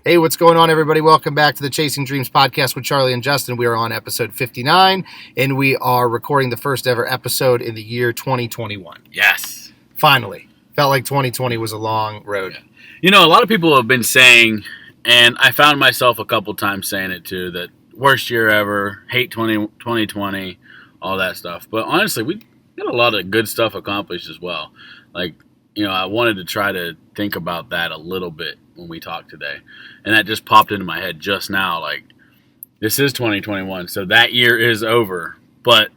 Hey, what's going on, everybody? Welcome back to the Chasing Dreams podcast with Charlie and Justin. We are on episode 59, and we are recording the first ever episode in the year 2021. Yes. Finally. Felt like 2020 was a long road. Yeah. You know, a lot of people have been saying, and I found myself a couple times saying it too, that worst year ever, hate 2020, all that stuff. But honestly, we got a lot of good stuff accomplished as well. Like, you know, I wanted to try to think about that a little bit when we talked today. And that just popped into my head just now. Like, this is 2021, so that year is over. But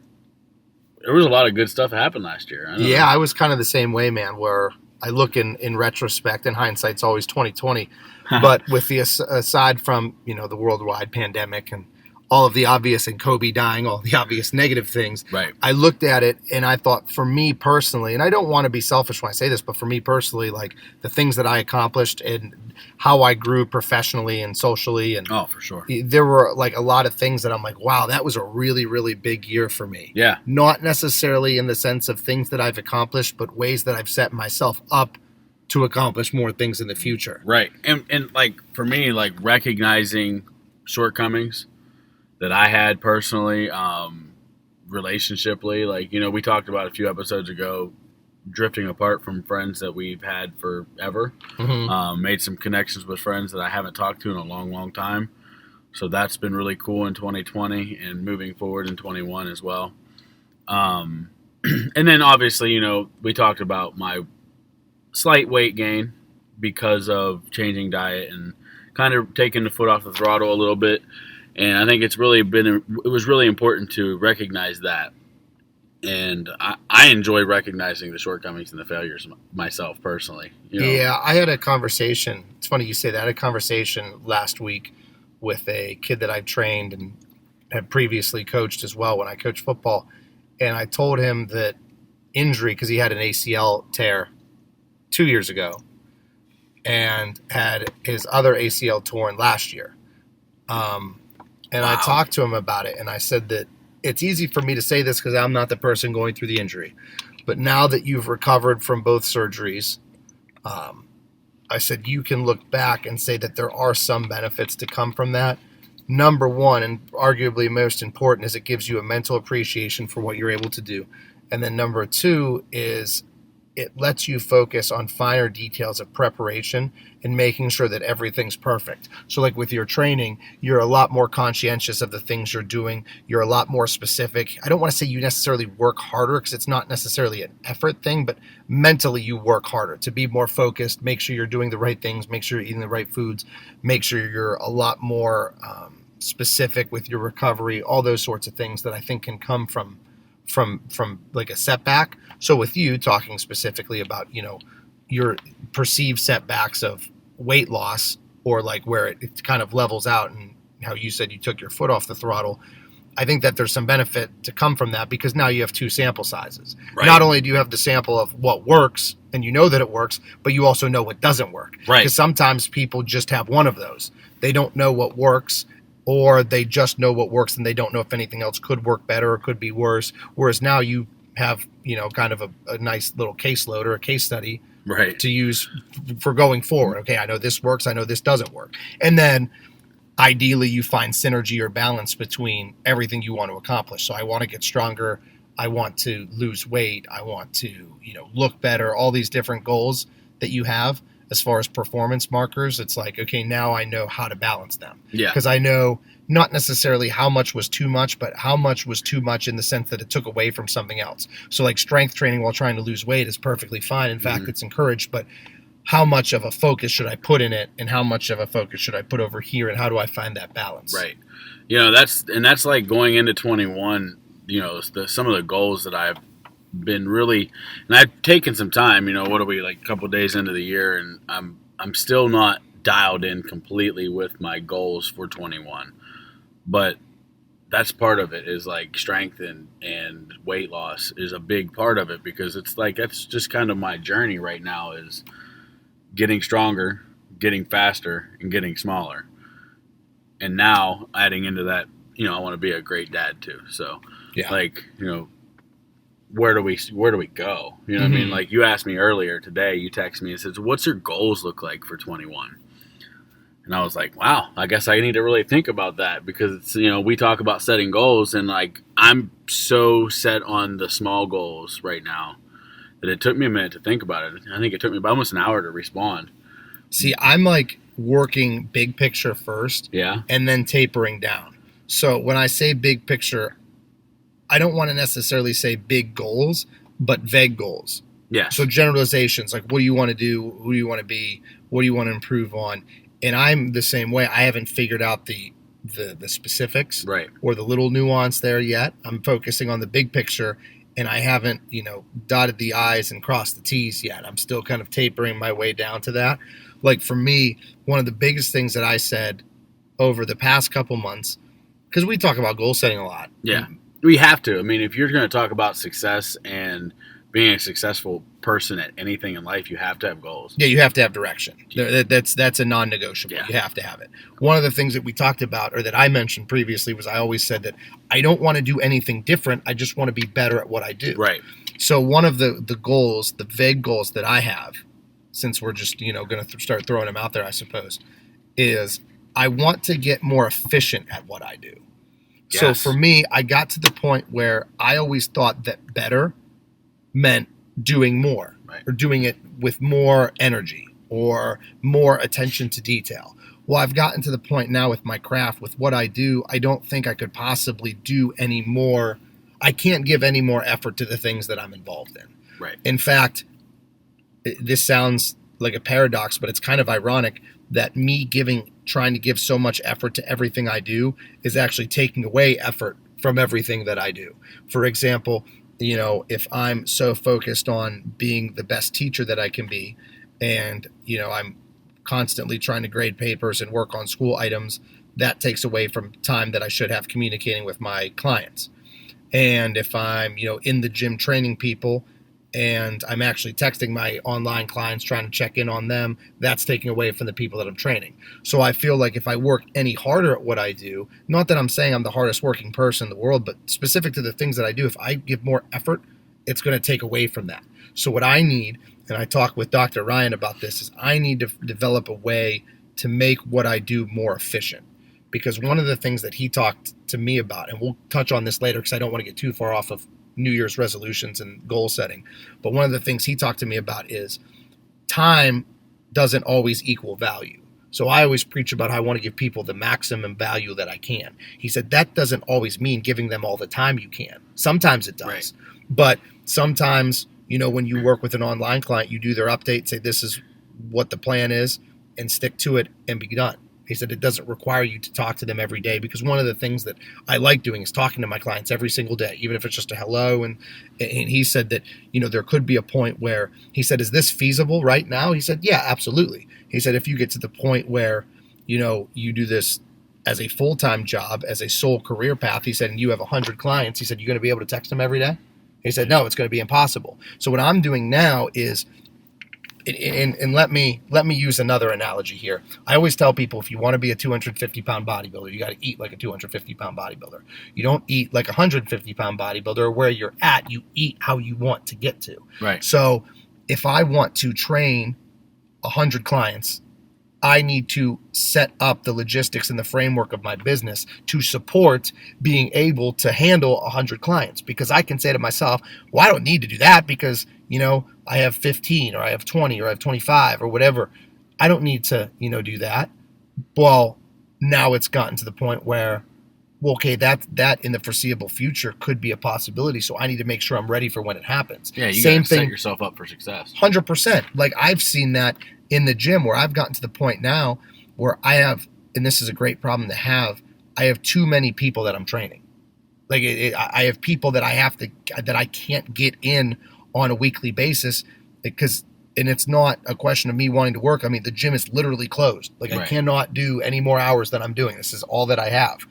there was a lot of good stuff that happened last year. I was kind of the same way, man, where I look in retrospect, and hindsight's always 2020. But with the aside from, you know, the worldwide pandemic and all of the obvious, and Kobe dying, all the obvious negative things, right. I looked at it and I thought, for me personally, and I don't want to be selfish when I say this, but for me personally, like the things that I accomplished and how I grew professionally and socially, and oh, for sure, there were like a lot of things that I'm like, wow, that was a really, really big year for me. Yeah. Not necessarily in the sense of things that I've accomplished, but ways that I've set myself up to accomplish more things in the future. Right. And like for me, like recognizing shortcomings that I had personally, relationshiply, like, you know, we talked about a few episodes ago, drifting apart from friends that we've had forever. Mm-hmm. Made some connections with friends that I haven't talked to in a long, long time. So that's been really cool in 2020 and moving forward in 21 as well. And then obviously, you know, we talked about my slight weight gain because of changing diet and kind of taking the foot off the throttle a little bit. And I think it was really important to recognize that. And I enjoy recognizing the shortcomings and the failures myself personally. You know? Yeah, I had a conversation. It's funny you say that. I had a conversation last week with a kid that I've trained and had previously coached as well when I coached football. And I told him that injury, because he had an ACL tear 2 years ago and had his other ACL torn last year. And wow. I talked to him about it, and I said that it's easy for me to say this because I'm not the person going through the injury. But now that you've recovered from both surgeries, I said you can look back and say that there are some benefits to come from that. Number one, and arguably most important, is it gives you a mental appreciation for what you're able to do. And then number two is it lets you focus on finer details of preparation and making sure that everything's perfect. So like with your training, you're a lot more conscientious of the things you're doing. You're a lot more specific. I don't want to say you necessarily work harder because it's not necessarily an effort thing, but mentally you work harder to be more focused, make sure you're doing the right things, make sure you're eating the right foods, make sure you're a lot more specific with your recovery, all those sorts of things that I think can come from like a setback. So with you talking specifically about, you know, your perceived setbacks of weight loss, or like where it kind of levels out, and how you said you took your foot off the throttle, I think that there's some benefit to come from that because now you have two sample sizes. Right. Not only do you have the sample of what works and you know that it works, but you also know what doesn't work. Right. Because sometimes people just have one of those. They don't know what works, or they just know what works and they don't know if anything else could work better or could be worse. Whereas now you have, you know, kind of a nice little caseload or a case study right. to use for going forward. Okay, I know this works, I know this doesn't work. And then ideally you find synergy or balance between everything you want to accomplish. So I want to get stronger, I want to lose weight, I want to, you know, look better, all these different goals that you have. As far as performance markers, it's like, okay, now I know how to balance them. Yeah. Because I know not necessarily how much was too much, but how much was too much in the sense that it took away from something else. So like strength training while trying to lose weight is perfectly fine. In fact, it's encouraged, but how much of a focus should I put in it, and how much of a focus should I put over here, and how do I find that balance? Right. You know, that's like going into 21, you know, some of the goals that I've been really, and I've taken some time, you know, what are we, like a couple of days into the year, and I'm still not dialed in completely with my goals for 21, but that's part of it, is like strength and weight loss is a big part of it, because it's like, that's just kind of my journey right now, is getting stronger, getting faster, and getting smaller. And now adding into that, you know, I want to be a great dad too. So yeah, like, you know, where do we go? You know what I mean? Like you asked me earlier today, you texted me and said, so what's your goals look like for 21? And I was like, wow, I guess I need to really think about that, because it's, we talk about setting goals, and like I'm so set on the small goals right now that it took me a minute to think about it. I think it took me about almost an hour to respond. See, I'm like working big picture first, Yeah. and then tapering down. So when I say big picture, I don't want to necessarily say big goals, but vague goals. Yeah. So generalizations, like what do you want to do? Who do you want to be? What do you want to improve on? And I'm the same way. I haven't figured out the specifics, right, or the little nuance there yet. I'm focusing on the big picture, and I haven't, dotted the I's and crossed the T's yet. I'm still kind of tapering my way down to that. Like for me, one of the biggest things that I said over the past couple months, because we talk about goal setting a lot. Yeah, we have to. I mean, if you're going to talk about success and being a successful person at anything in life, you have to have goals. Yeah, you have to have direction. That's a non-negotiable. Yeah. You have to have it. One of the things that we talked about, or that I mentioned previously, was I always said that I don't want to do anything different. I just want to be better at what I do. Right. So one of the goals, the vague goals that I have, since we're just going to start throwing them out there, I suppose, is I want to get more efficient at what I do. Yes. So for me, I got to the point where I always thought that better meant doing more, right, or doing it with more energy or more attention to detail. Well, I've gotten to the point now with my craft, with what I do, I don't think I could possibly do any more. I can't give any more effort to the things that I'm involved in. Right. In fact, this sounds like a paradox, but it's kind of ironic that me trying to give so much effort to everything I do is actually taking away effort from everything that I do. For example, if I'm so focused on being the best teacher that I can be, and, I'm constantly trying to grade papers and work on school items, that takes away from time that I should have communicating with my clients. And if I'm, in the gym training people, and I'm actually texting my online clients trying to check in on them, that's taking away from the people that I'm training. So I feel like if I work any harder at what I do, not that I'm saying I'm the hardest working person in the world, but specific to the things that I do, if I give more effort, it's going to take away from that. So what I need, and I talk with Dr. Ryan about this, is I need to develop a way to make what I do more efficient. Because one of the things that he talked to me about, and we'll touch on this later because I don't want to get too far off of New Year's resolutions and goal setting, but one of the things he talked to me about is time doesn't always equal value. So I always preach about how I want to give people the maximum value that I can. He said that doesn't always mean giving them all the time you can. Sometimes it does. Right. But sometimes, when you work with an online client, you do their update, say this is what the plan is, and stick to it and be done. He said it doesn't require you to talk to them every day, because one of the things that I like doing is talking to my clients every single day, even if it's just a hello. And he said that, there could be a point where, he said, is this feasible right now? He said, yeah, absolutely. He said, if you get to the point where, you do this as a full-time job, as a sole career path, he said, and you have 100 clients, he said, you're going to be able to text them every day? He said, no, it's going to be impossible. So what I'm doing now is, and let me use another analogy here. I always tell people, if you want to be a 250-pound bodybuilder, you got to eat like a 250-pound bodybuilder. You don't eat like a 150-pound bodybuilder, or where you're at. You eat how you want to get to. Right. So if I want to train 100 clients, I need to set up the logistics and the framework of my business to support being able to handle 100 clients. Because I can say to myself, well, I don't need to do that because, I have 15 or I have 20 or I have 25 or whatever. I don't need to, do that. Well, now it's gotten to the point where, well, okay, that in the foreseeable future could be a possibility. So I need to make sure I'm ready for when it happens. Yeah, you got to set yourself up for success. 100%. Like I've seen that in the gym, where I've gotten to the point now where I have, and this is a great problem to have, I have too many people that I'm training. Like I have people that I can't get in on a weekly basis, and it's not a question of me wanting to work. I mean, the gym is literally closed. Like right. I cannot do any more hours than I'm doing. This is all that I have.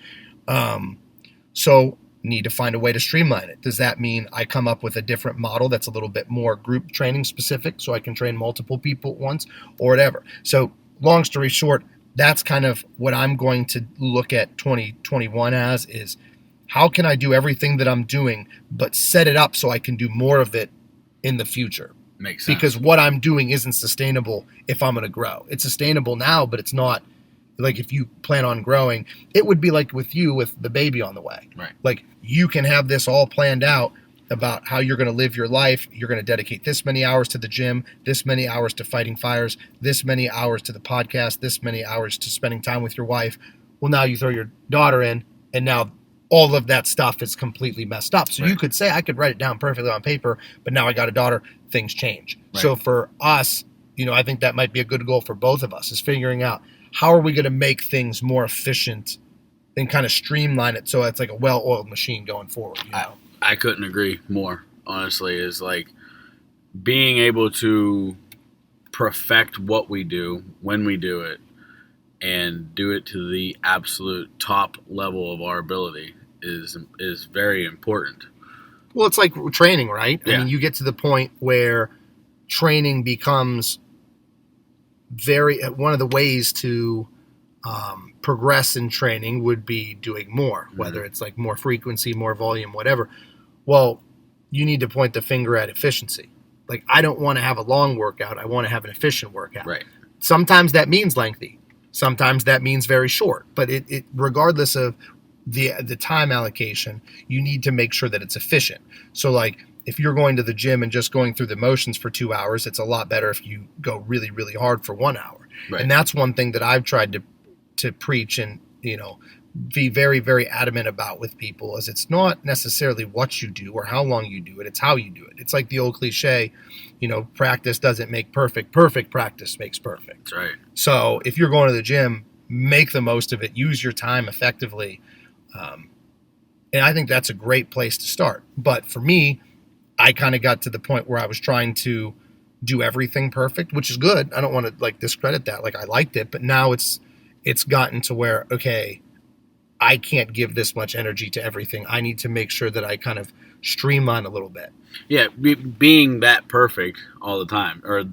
So need to find a way to streamline it. Does that mean I come up with a different model that's a little bit more group training specific, so I can train multiple people at once, or whatever? So long story short, that's kind of what I'm going to look at 2021 as, is how can I do everything that I'm doing, but set it up so I can do more of it in the future. Makes sense. Because what I'm doing isn't sustainable if I'm going to grow. It's sustainable now, but it's not like if you plan on growing, it would be like with you with the baby on the way. Right. Like you can have this all planned out about how you're going to live your life. You're going to dedicate this many hours to the gym, this many hours to fighting fires, this many hours to the podcast, this many hours to spending time with your wife. Well, now you throw your daughter in, and now all of that stuff is completely messed up. So you could say, I could write it down perfectly on paper, but now I got a daughter, things change. Right. So for us, I think that might be a good goal for both of us, is figuring out how are we going to make things more efficient and kind of streamline it so it's like a well-oiled machine going forward. I couldn't agree more, honestly, is like being able to perfect what we do when we do it and do it to the absolute top level of our ability is very important. Well, it's like training, right? Yeah. I mean, you get to the point where training becomes one of the ways to progress in training would be doing more, whether it's like more frequency, more volume, whatever. Well, you need to point the finger at efficiency. Like, I don't want to have a long workout. I want to have an efficient workout. Right. Sometimes that means lengthy. Sometimes that means very short. But it regardless of the time allocation, you need to make sure that it's efficient. So, like, if you're going to the gym and just going through the motions for 2 hours, it's a lot better if you go really, really hard for 1 hour. Right. And that's one thing that I've tried to preach and, be very, very adamant about with people is it's not necessarily what you do or how long you do it. It's how you do it. It's like the old cliche, practice doesn't make perfect. Perfect practice makes perfect. That's right. So if you're going to the gym, make the most of it. Use your time effectively. And I think that's a great place to start. But for me, I kind of got to the point where I was trying to do everything perfect, which is good. I don't want to discredit that. I liked it, but now it's gotten to where, okay, I can't give this much energy to everything. I need to make sure that I kind of streamline a little bit. Yeah, being that perfect all the time, or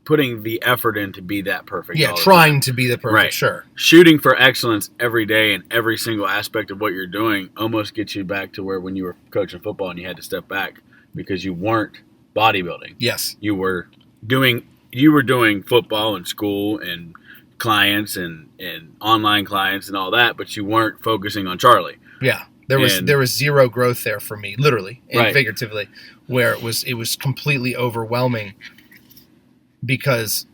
putting the effort in to be that perfect. Yeah, trying to be the perfect, right. Sure. Shooting for excellence every day in every single aspect of what you're doing almost gets you back to where when you were coaching football and you had to step back because you weren't bodybuilding. Yes. You were doing football and school and clients and online clients and all that, but you weren't focusing on Charlie. Yeah. There was zero growth there for me, literally and figuratively, where it was completely overwhelming because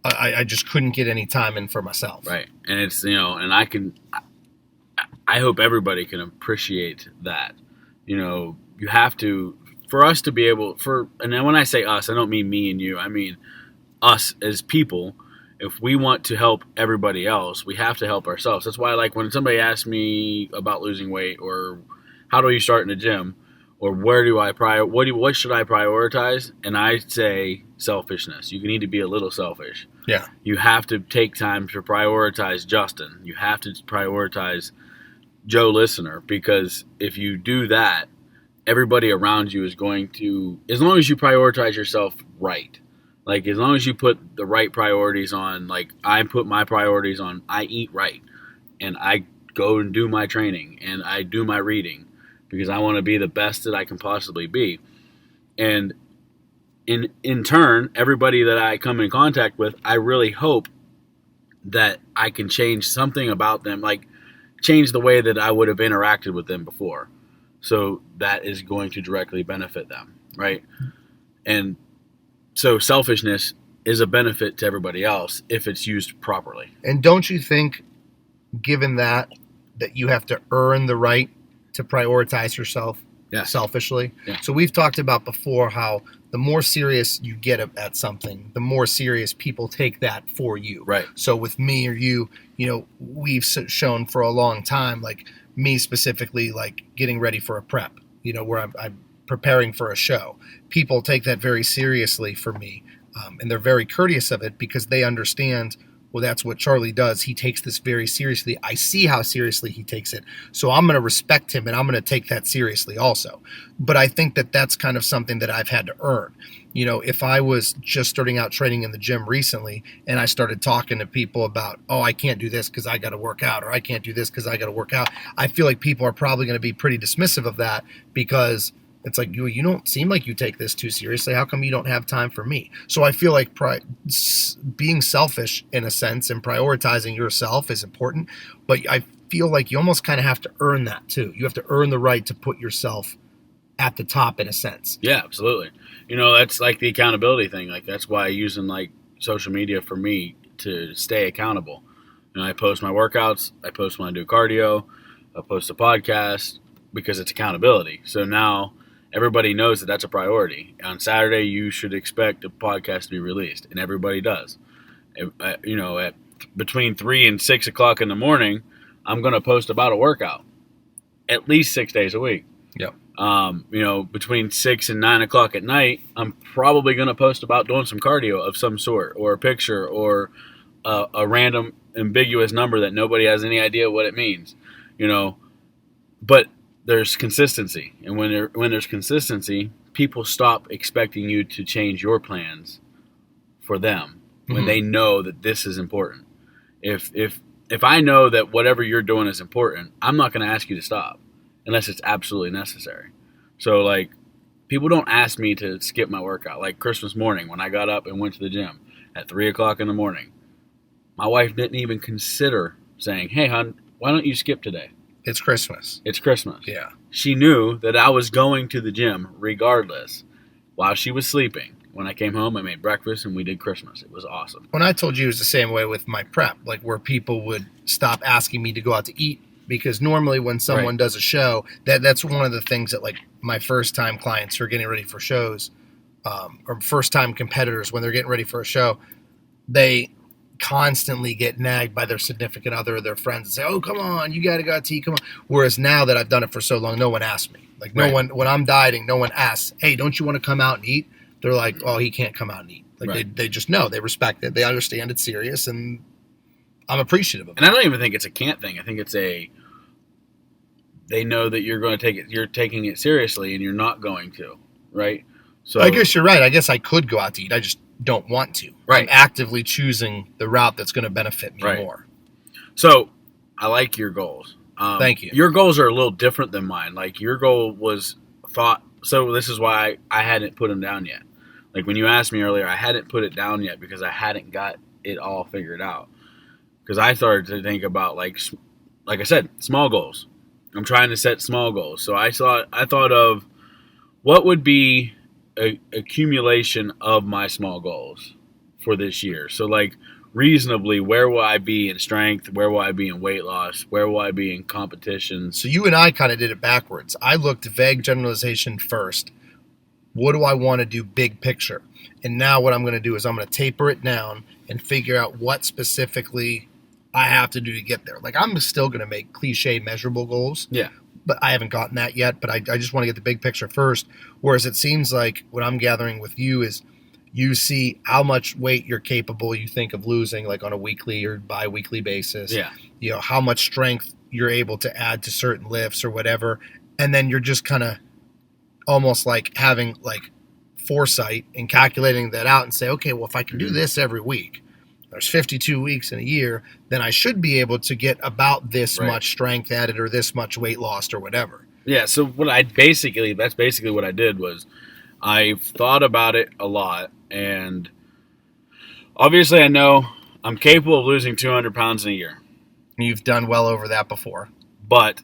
I just couldn't get any time in for myself. Right. And it's, and I hope everybody can appreciate that. You have to, for us to be able, and then when I say us, I don't mean me and you, I mean us as people. If we want to help everybody else, we have to help ourselves. That's why, when somebody asks me about losing weight or how do you start in the gym or what should I prioritize? And I say selfishness. You need to be a little selfish. Yeah. You have to take time to prioritize Justin. You have to prioritize Joe Listener, because if you do that, everybody around you is going to, as long as you prioritize yourself right. As long as you put the right priorities on, I put my priorities on, I eat right, and I go and do my training, and I do my reading, because I want to be the best that I can possibly be. And in turn, everybody that I come in contact with, I really hope that I can change something about them, change the way that I would have interacted with them before. So that is going to directly benefit them, right? And so selfishness is a benefit to everybody else if it's used properly. And don't you think, given that you have to earn the right to prioritize yourself selfishly? Yeah. So we've talked about before how the more serious you get at something, the more serious people take that for you. Right. So with me or you, we've shown for a long time, me specifically, getting ready for a prep, where I'm preparing for a show. People take that very seriously for me, and they're very courteous of it because they understand, well, that's what Charlie does. He takes this very seriously. I see how seriously he takes it, so I'm going to respect him, and I'm going to take that seriously also. But I think that that's kind of something that I've had to earn. If I was just starting out training in the gym recently and I started talking to people about, oh, I can't do this because I got to work out, or I can't do this because I got to work out, I feel like people are probably going to be pretty dismissive of that because It's like, you don't seem like you take this too seriously. How come you don't have time for me? So I feel like being selfish in a sense and prioritizing yourself is important, but I feel like you almost kind of have to earn that too. You have to earn the right to put yourself at the top in a sense. Yeah, absolutely. That's like the accountability thing. Like that's why using like social media for me to stay accountable. I post my workouts, I post when I do cardio, I post a podcast because it's accountability. So now everybody knows that that's a priority. On Saturday, you should expect a podcast to be released, and everybody does. At between 3 and 6 o'clock in the morning, I'm going to post about a workout at least 6 days a week. Yep. Between 6 and 9 o'clock at night, I'm probably going to post about doing some cardio of some sort, or a picture, or a random ambiguous number that nobody has any idea what it means. But there's consistency, and when there's consistency, people stop expecting you to change your plans for them when they know that this is important. If I know that whatever you're doing is important, I'm not going to ask you to stop unless it's absolutely necessary. So like, people don't ask me to skip my workout. Like Christmas morning when I got up and went to the gym at 3 o'clock in the morning, my wife didn't even consider saying, "Hey, hon, why don't you skip today? It's Christmas." It's Christmas. Yeah. She knew that I was going to the gym regardless while she was sleeping. When I came home, I made breakfast and we did Christmas. It was awesome. When I told you, it was the same way with my prep, like where people would stop asking me to go out to eat, because normally when someone does a show, that's one of the things that like my first time clients who are getting ready for shows, or first time competitors when they're getting ready for a show, they constantly get nagged by their significant other or their friends and say, "Oh, come on, you got to go out to eat, come on." Whereas now that I've done it for so long, no one asks me. Like no one, when I'm dieting, no one asks, "Hey, don't you want to come out and eat?" They're like, "Oh, he can't come out and eat." Like they just know, they respect it, they understand it's serious, and I'm appreciative of it. And I don't even think it's a can't thing. I think it's they know that you're going to take it, you're taking it seriously, and you're not going to, right? So I guess you're right. I guess I could go out to eat. I just don't want to. Right. I'm actively choosing the route that's going to benefit me more. So I like your goals. Thank you. Your goals are a little different than mine. Like your goal was thought. So this is why I hadn't put them down yet. Like when you asked me earlier, I hadn't put it down yet because I hadn't got it all figured out. Because I started to think about like I said, small goals. I'm trying to set small goals. So I thought of what would be a accumulation of my small goals for this year. So like reasonably, where will I be in strength? Where will I be in weight loss? Where will I be in competition? So you and I kind of did it backwards. I looked vague generalization first. What do I want to do big picture? And now what I'm going to do is I'm going to taper it down and figure out what specifically I have to do to get there. Like I'm still going to make cliche measurable goals. Yeah. But I haven't gotten that yet. But I just want to get the big picture first. Whereas it seems like what I'm gathering with you is you see how much weight you're capable, you think, of losing, like on a weekly or bi-weekly basis. Yeah. You know, how much strength you're able to add to certain lifts or whatever. And then you're just kind of almost like having like foresight and calculating that out and say, okay, well, if I can do this every week, there's 52 weeks in a year, then I should be able to get about this much strength added or this much weight lost or whatever. Yeah, so that's basically what I did was I've thought about it a lot, and obviously I know I'm capable of losing 200 pounds in a year. You've done well over that before. But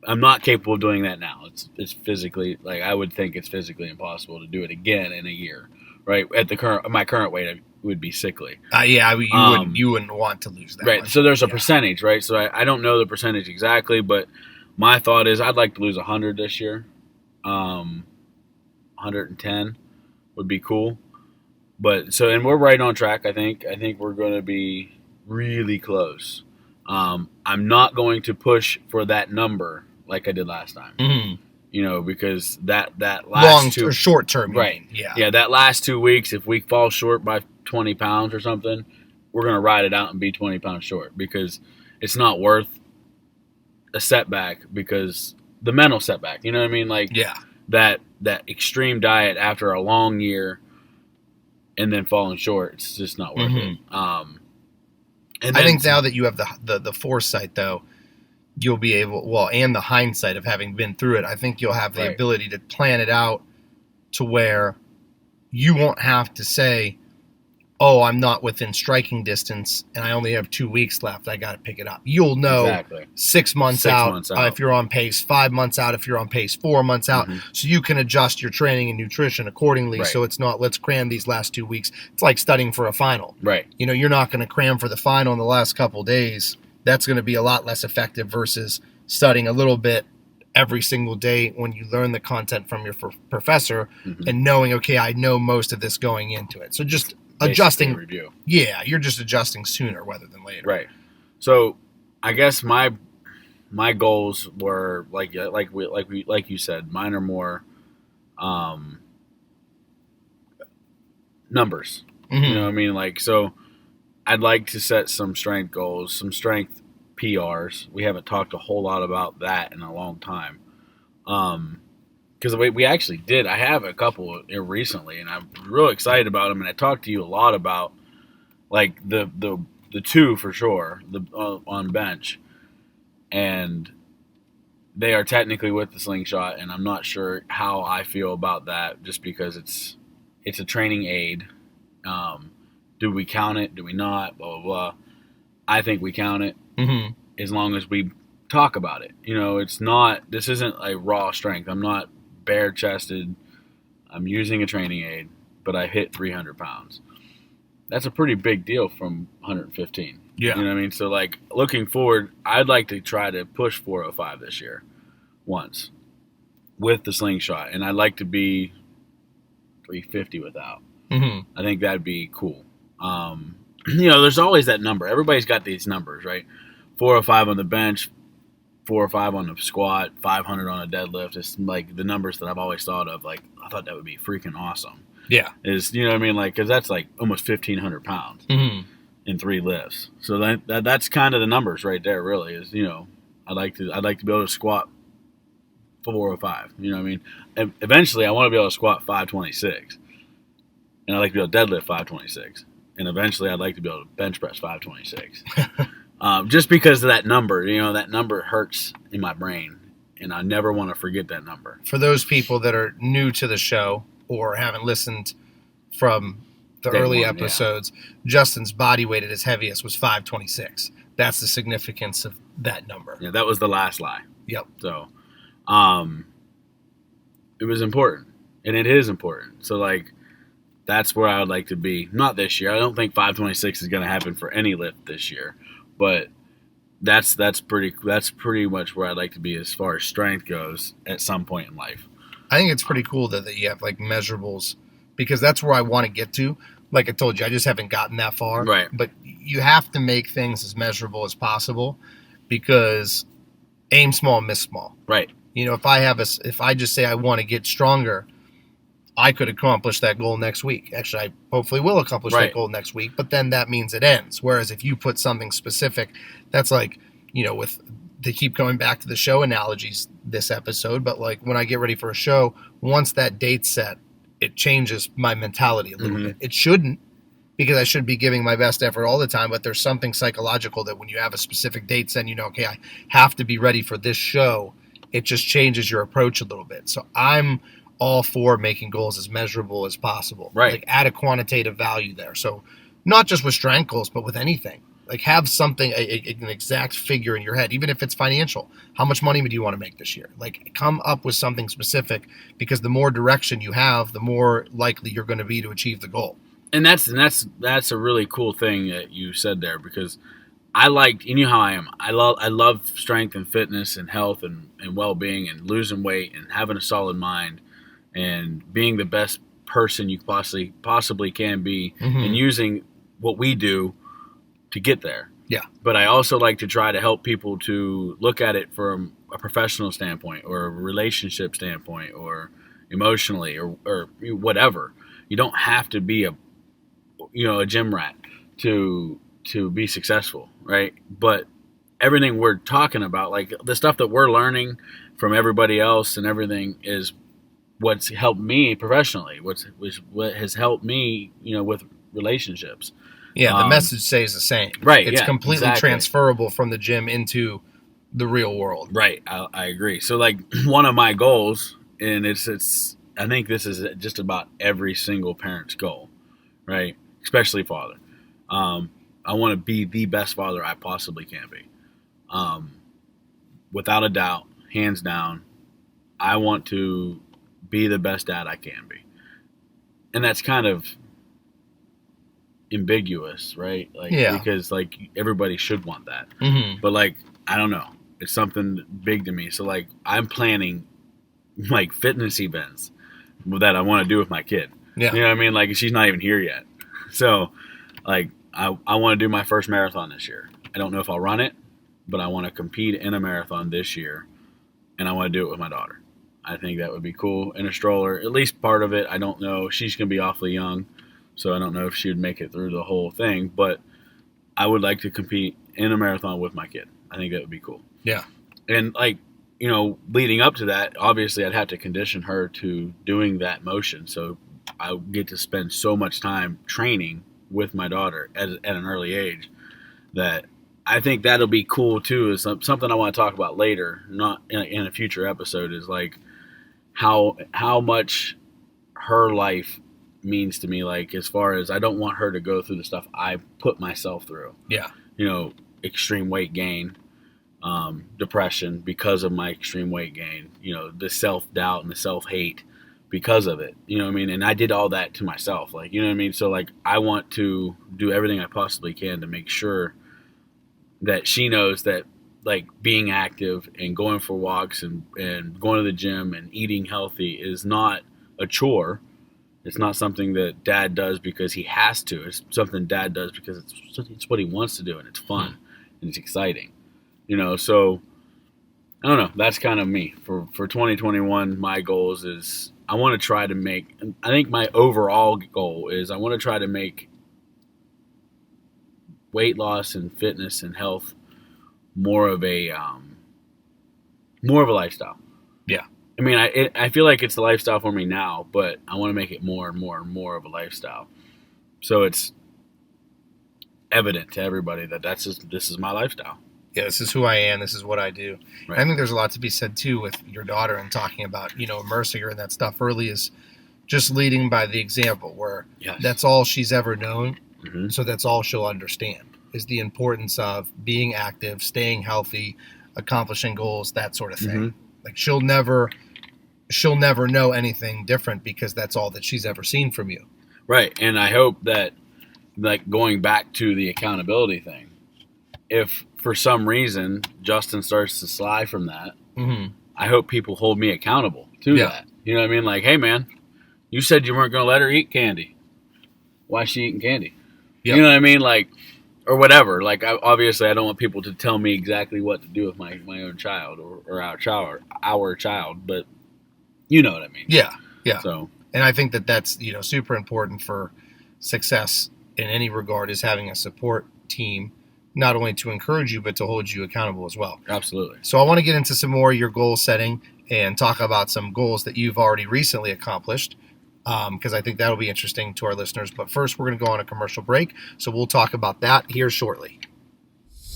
I'm not capable of doing that now. It's physically, like I would think it's physically impossible to do it again in a year, right? At my current weight, I would be sickly. You wouldn't want to lose that. Right. Much. So there's a percentage, right? So I don't know the percentage exactly, but my thought is I'd like to lose 100 this year. 110 would be cool. And we're right on track. I think we're going to be really close. I'm not going to push for that number like I did last time. Mm-hmm. You know, because that last or short term, right? Yeah. That last 2 weeks, if we fall short by 20 pounds or something, we're gonna ride it out and be 20 pounds short because it's not worth a setback. Because the mental setback, you know what I mean? Like that extreme diet after a long year and then falling short, it's just not worth it. And I think now that you have the foresight, though, you'll be able, and the hindsight of having been through it, I think you'll have the Right. ability to plan it out to where you won't have to say, oh, I'm not within striking distance and I only have 2 weeks left. I got to pick it up. You'll know Exactly. 6 months out, if you're on pace, 5 months out if you're on pace, 4 months out. Mhm. So you can adjust your training and nutrition accordingly. Right. So it's not, let's cram these last 2 weeks. It's like studying for a final. Right. You know, you're not going to cram for the final in the last couple of days. That's going to be a lot less effective versus studying a little bit every single day when you learn the content from your professor Mhm. and knowing, okay, I know most of this going into it. So just Basically adjusting. review. Yeah, you're just adjusting sooner rather than later. Right. So I guess my goals were like you said, mine are more numbers. Mm-hmm. You know what I mean? Like, so I'd like to set some strength goals, some strength PRs. We haven't talked a whole lot about that in a long time. Because we actually did. I have a couple recently, and I'm real excited about them. And I talked to you a lot about like the two for sure, the on bench, and they are technically with the slingshot, and I'm not sure how I feel about that, just because it's a training aid. Do we count it? Do we not? Blah blah blah. I think we count it Mm-hmm. as long as we talk about it. You know, it's not. This isn't a raw strength. I'm not bare chested. I'm using a training aid, but I hit 300 pounds. That's a pretty big deal from 115. Yeah. You know what I mean? So, like, looking forward, I'd like to try to push 405 this year once with the slingshot. And I'd like to be 350 without. Mm-hmm. I think that'd be cool. You know, there's always that number. Everybody's got these numbers, right? 405 on the bench, 405 on the squat, 500 on a deadlift. It's like the numbers that I've always thought of. Like, I thought that would be freaking awesome. Yeah. Is, you know what I mean? Like, because that's like almost 1,500 pounds Mm-hmm. in 3 lifts. So that's kind of the numbers right there. Really, is, you know, I'd like to be able to squat 405. You know what I mean? And eventually, I want to be able to squat 526, and I'd like to be able to deadlift 526, and eventually, I'd like to be able to bench press 526. Just because of that number, you know, that number hurts in my brain, and I never want to forget that number. For those people that are new to the show or haven't listened from the Day early one, episodes, Justin's body weight at his heaviest was 526. That's the significance of that number. Yeah, that was the last lie. Yep. So, it was important, and it is important. So, like, that's where I would like to be. Not this year. I don't think 526 is going to happen for any lift this year, but that's pretty much where I'd like to be as far as strength goes at some point in life. I think it's pretty cool that you have like measurables, because that's where I want to get to. Like I told you, I just haven't gotten that far. Right. But you have to make things as measurable as possible, because aim small, miss small. Right. You know, if I just say I want to get stronger, I could accomplish that goal next week. Actually, I hopefully will accomplish Right. that goal next week, but then that means it ends. Whereas if you put something specific, that's like, you know, they keep going back to the show analogies this episode, but like when I get ready for a show, once that date's set, it changes my mentality a little Mhm. bit. It shouldn't, because I should be giving my best effort all the time, but there's something psychological that when you have a specific date set, you know, okay, I have to be ready for this show, it just changes your approach a little bit. So I'm all for making goals as measurable as possible. Right. Like add a quantitative value there. So not just with strength goals, but with anything. Like have something, an exact figure in your head, even if it's financial. How much money do you want to make this year? Like come up with something specific, because the more direction you have, the more likely you're going to be to achieve the goal. And that's a really cool thing that you said there, because you know how I am. I love strength and fitness and health and well-being and losing weight and having a solid mind and being the best person you possibly can be, Mhm. and using what we do to get there. Yeah. But I also like to try to help people to look at it from a professional standpoint or a relationship standpoint or emotionally or whatever. You don't have to be a gym rat to be successful, right? But everything we're talking about, like the stuff that we're learning from everybody else and everything, is what's helped me professionally, what has helped me, with relationships. Yeah, the message stays the same. Right, It's yeah, completely exactly. transferable from the gym into the real world. Right. I agree. So like one of my goals, and it's I think this is just about every single parent's goal, right? Especially father. I want to be the best father I possibly can be. Without a doubt, hands down, I want to be the best dad I can be. And that's kind of ambiguous, right? Like, because like everybody should want that. Mm-hmm. But like, I don't know. It's something big to me. So like, I'm planning like fitness events that I want to do with my kid. Yeah. You know what I mean? Like, she's not even here yet. So like, I want to do my first marathon this year. I don't know if I'll run it, but I want to compete in a marathon this year, and I want to do it with my daughter. I think that would be cool in a stroller, at least part of it. I don't know. She's going to be awfully young, so I don't know if she would make it through the whole thing, but I would like to compete in a marathon with my kid. I think that would be cool. Yeah. And like, you know, leading up to that, obviously I'd have to condition her to doing that motion. So I get to spend so much time training with my daughter at an early age that I think that'll be cool too. Is something I want to talk about later, not in a future episode, is like how much her life means to me. Like, as far as, I don't want her to go through the stuff I put myself through. Yeah. You know, extreme weight gain, depression because of my extreme weight gain, you know, the self-doubt and the self-hate because of it, you know what I mean? And I did all that to myself, like, you know what I mean? So like, I want to do everything I possibly can to make sure that she knows that like being active and going for walks and going to the gym and eating healthy is not a chore. It's not something that dad does because he has to. It's something dad does because it's what he wants to do, and it's fun and it's exciting, you know? So I don't know. That's kind of me for 2021. My goals is, I want to try to make, I think my overall goal is I want to try to make weight loss and fitness and health more of a lifestyle. Yeah. I mean, I feel like it's a lifestyle for me now, but I want to make it more and more and more of a lifestyle. So it's evident to everybody that this is my lifestyle. Yeah, this is who I am. This is what I do. Right. I think there's a lot to be said, too, with your daughter and talking about, you know, immersing her in that stuff early, is just leading by the example, where that's all she's ever known. Mm-hmm. So that's all she'll understand, is the importance of being active, staying healthy, accomplishing goals, that sort of thing. Mm-hmm. Like, she'll never know anything different because that's all that she's ever seen from you. Right. And I hope that, like, going back to the accountability thing, if for some reason Justin starts to slide from that, mm-hmm. I hope people hold me accountable to that. You know what I mean? Like, hey, man, you said you weren't going to let her eat candy. Why is she eating candy? Yep. You know what I mean? Like, or whatever. Like, obviously, I don't want people to tell me exactly what to do with my own child or our child, but you know what I mean? Yeah, yeah. So, and I think that that's, you know, super important for success in any regard, is having a support team, not only to encourage you, but to hold you accountable as well. Absolutely. So I want to get into some more of your goal setting and talk about some goals that you've already recently accomplished, because I think that'll be interesting to our listeners. But first, we're going to go on a commercial break, so we'll talk about that here shortly.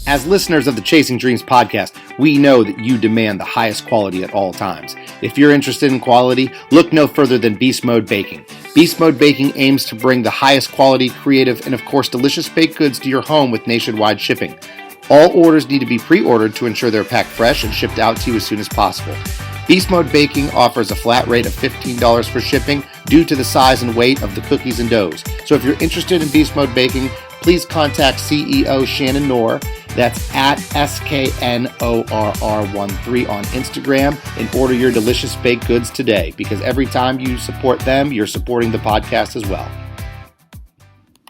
As listeners of the Chasing Dreams podcast, we know that you demand the highest quality at all times. If you're interested in quality, look no further than Beast Mode Baking. Beast Mode Baking aims to bring the highest quality, creative, and of course delicious baked goods to your home with nationwide shipping. All orders need to be pre-ordered to ensure they're packed fresh and shipped out to you as soon as possible. Beast Mode Baking offers a flat rate of $15 for shipping due to the size and weight of the cookies and doughs. So if you're interested in Beast Mode Baking, please contact CEO Shannon Knorr. That's at SKNORR13 on Instagram, and order your delicious baked goods today, because every time you support them, you're supporting the podcast as well.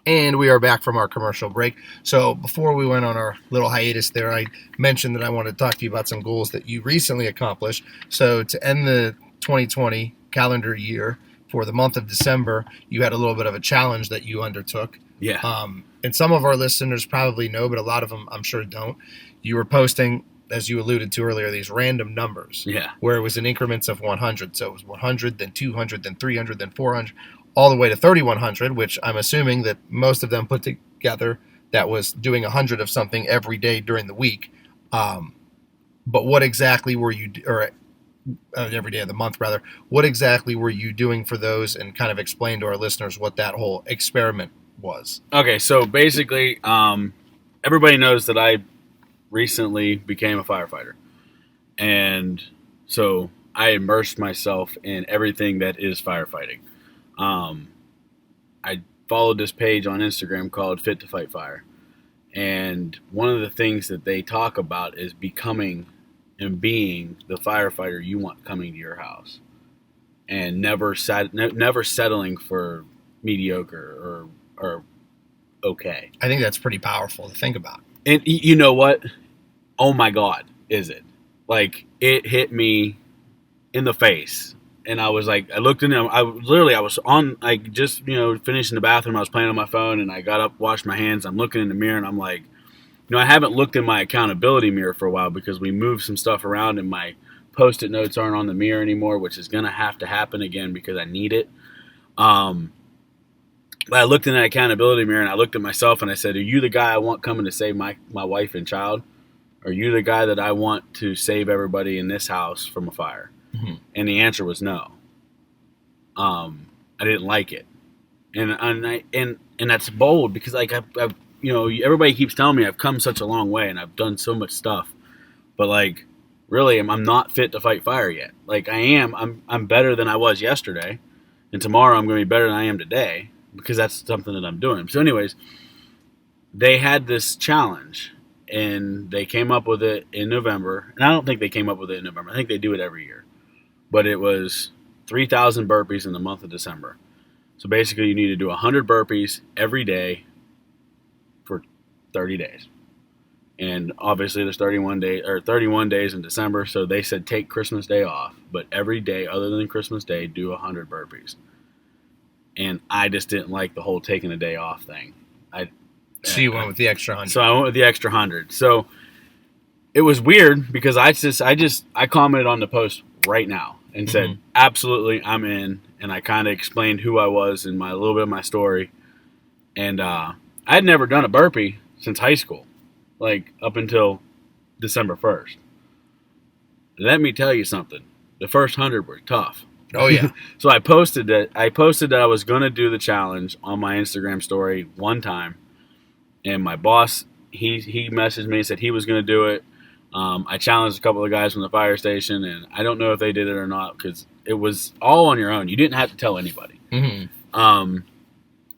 And we are back from our commercial break. So before we went on our little hiatus there, I mentioned that I wanted to talk to you about some goals that you recently accomplished. So to end the 2020 calendar year, for the month of December, you had a little bit of a challenge that you undertook. Yeah. And some of our listeners probably know, but a lot of them I'm sure don't. You were posting, as you alluded to earlier, these random numbers. Yeah. Where it was in increments of 100. So it was 100, then 200, then 300, then 400, all the way to 3,100, which I'm assuming that most of them put together, that was doing 100 of something every day during the week. But what exactly were you, or every day of the month rather, what exactly were you doing for those, and kind of explain to our listeners what that whole experiment was? Okay, so basically, everybody knows that I recently became a firefighter. And so I immersed myself in everything that is firefighting. I followed this page on Instagram called Fit to Fight Fire. And one of the things that they talk about is becoming and being the firefighter you want coming to your house, and never settling for mediocre or okay. I think that's pretty powerful to think about. And you know what? Oh my God, is it? Like, it hit me in the face. And I was like, I looked in there, I was on, like, just, finished in the bathroom. I was playing on my phone, and I got up, washed my hands. I'm looking in the mirror, and I'm like, I haven't looked in my accountability mirror for a while because we moved some stuff around, and my Post-it notes aren't on the mirror anymore, which is going to have to happen again because I need it. But I looked in that accountability mirror, and I looked at myself, and I said, are you the guy I want coming to save my wife and child? Are you the guy that I want to save everybody in this house from a fire? Mm-hmm. And the answer was no. I didn't like it, and that's bold because, like, I've everybody keeps telling me I've come such a long way and I've done so much stuff, but, like, really, I'm not fit to fight fire yet. Like, I am. I'm better than I was yesterday, and tomorrow I'm going to be better than I am today because that's something that I'm doing. So, anyways, they had this challenge. And they came up with it in November. And I don't think they came up with it in November. I think they do it every year. But it was 3,000 burpees in the month of December. So basically, you need to do 100 burpees every day for 30 days. And obviously, there's 31 days in December. So they said take Christmas Day off. But every day other than Christmas Day, do 100 burpees. And I just didn't like the whole taking a day off thing. So you went with the extra 100. So I went with the extra 100. So it was weird because I commented on the post right now and said, absolutely, I'm in. And I kind of explained who I was and a little bit of my story. And I had never done a burpee since high school, like up until December 1st. Let me tell you something. The first 100 were tough. Oh, yeah. So I posted that I was going to do the challenge on my Instagram story one time. And my boss, he messaged me and said he was going to do it. I challenged a couple of guys from the fire station, and I don't know if they did it or not because it was all on your own. You didn't have to tell anybody. Mm-hmm.